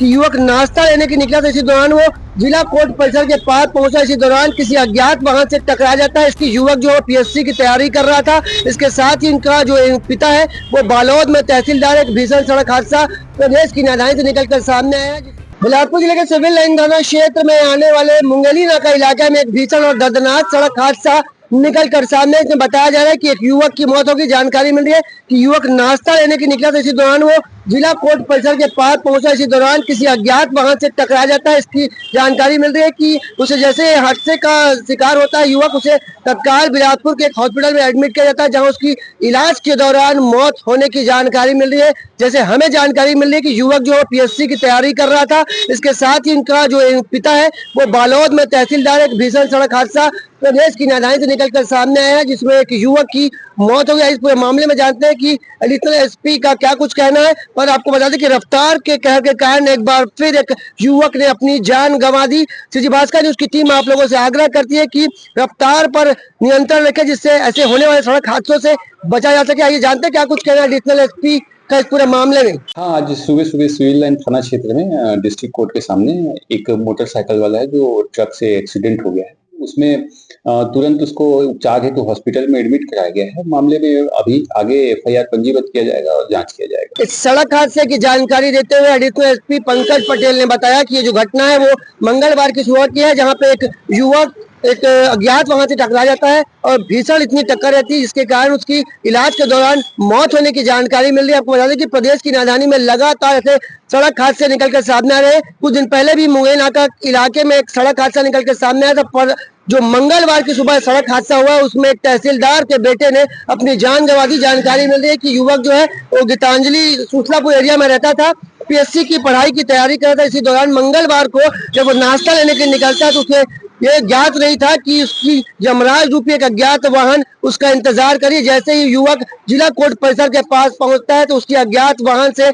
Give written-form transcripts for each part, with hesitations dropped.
कि युवक नाश्ता लेने के निकला था। इसी दौरान वो जिला कोर्ट परिसर के पास पहुंचा। इसी दौरान किसी अज्ञात वाहन से टकरा जाता है। इसकी युवक जो पीएससी की तैयारी कर रहा था। इसके साथ ही इनका जो पिता है वो बालोद में तहसीलदार। एक भीषण सड़क हादसा प्रदेश की नादानी से निकलकर सामने आया। बिलासपुर जिले के सिविल लाइन थाना क्षेत्र में आने वाले मुंगेली नाका इलाके में एक भीषण और दर्दनाक सड़क हादसा निकल कर सामने। इसमें बताया जा रहा है कि एक युवक की मौत होगी। जानकारी मिल रही है कि युवक नाश्ता लेने के निकला था। इसी दौरान वो जिला कोर्ट परिसर के पास पहुंचा। इसी दौरान किसी अज्ञात वाहन से टकरा जाता है। इसकी जानकारी मिल रही है कि उसे जैसे हादसे का शिकार होता है युवक, उसे तत्काल बिलासपुर के एक हॉस्पिटल में एडमिट किया जाता है, जहां उसकी इलाज के दौरान मौत होने की जानकारी मिल रही है। जैसे हमें जानकारी मिल रही है कि युवक जो पीएससी की तैयारी कर रहा था। इसके साथ ही इनका जो पिता है वो बालोद में तहसीलदार। एक भीषण सड़क हादसा प्रदेश की नादानी से निकलकर सामने आया है, जिसमें एक युवक की मौत हो गई। इस पूरे मामले में जानते हैं कि एडिशनल एसपी का क्या कुछ कहना है। पर आपको बता दें कि रफ्तार के कहर के कारण एक बार फिर एक युवक ने अपनी जान गंवा दी। सीजी भास्कर न्यूज की टीम आप लोगों से आग्रह करती है कि रफ्तार पर नियंत्रण रखें, जिससे ऐसे होने वाले सड़क हादसों से बचा जा सके। आइए जानते हैं क्या कुछ कहना है एडिशनल एसपी का इस पूरे मामले में। हाँ, आज सुबह सुबह सिविल लाइन थाना क्षेत्र में डिस्ट्रिक्ट कोर्ट के सामने एक मोटरसाइकिल वाला है जो ट्रक से एक्सीडेंट हो गया है। उसमें तुरंत उसको उपचार हेतु हॉस्पिटल में एडमिट कराया गया है। मामले में अभी आगे एफआईआर पंजीबद्ध किया जाएगा और जांच किया जाएगा। इस सड़क हादसे की जानकारी देते हुए एडिशनल एसपी पंकज पटेल ने बताया कि ये जो घटना है वो मंगलवार की सुबह की है, जहां पे एक युवक एक अज्ञात वाहन से टकरा जाता है और भीषण इतनी टक्कर रहती है जिसके कारण उसकी इलाज के दौरान मौत होने की जानकारी मिल रही है। आपको बता दें कि प्रदेश की राजधानी में लगातार ऐसे सड़क हादसे निकलकर सामने आ रहे हैं। कुछ दिन पहले भी मुंगेली नाका इलाके में एक सड़क हादसा निकलकर सामने आया था। पर जो मंगलवार की सुबह सड़क हादसा हुआ उसमें एक तहसीलदार के बेटे ने अपनी जान गंवा दी। जानकारी मिल रही है कि युवक जो है वो गीतांजलि सूचलापुर एरिया में रहता था, पीएससी की पढ़ाई की तैयारी कर रहा था। इसी दौरान मंगलवार को जब वो नाश्ता लेने के लिए निकलता है तो उसे ये ज्ञात नहीं था कि उसकी यमराज रूपी एक अज्ञात वाहन उसका इंतजार करिए। जैसे ही युवक जिला कोर्ट परिसर के पास पहुंचता है तो उसकी अज्ञात वाहन से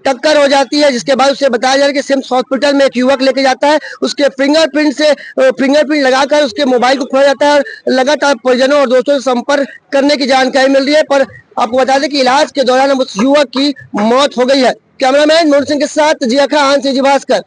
टक्कर हो जाती है, जिसके बाद उसे बताया जा रहा है कि सिम्स हॉस्पिटल में एक युवक लेके जाता है। उसके फिंगरप्रिंट लगाकर उसके मोबाइल को खोया जाता है और लगातार परिजनों और दोस्तों से संपर्क करने की जानकारी मिल रही है। पर आपको बता दें कि इलाज के दौरान उस युवक की मौत हो गई है। कैमरामैन मोहन सिंह के साथ जिया खान, सीजी भास्कर।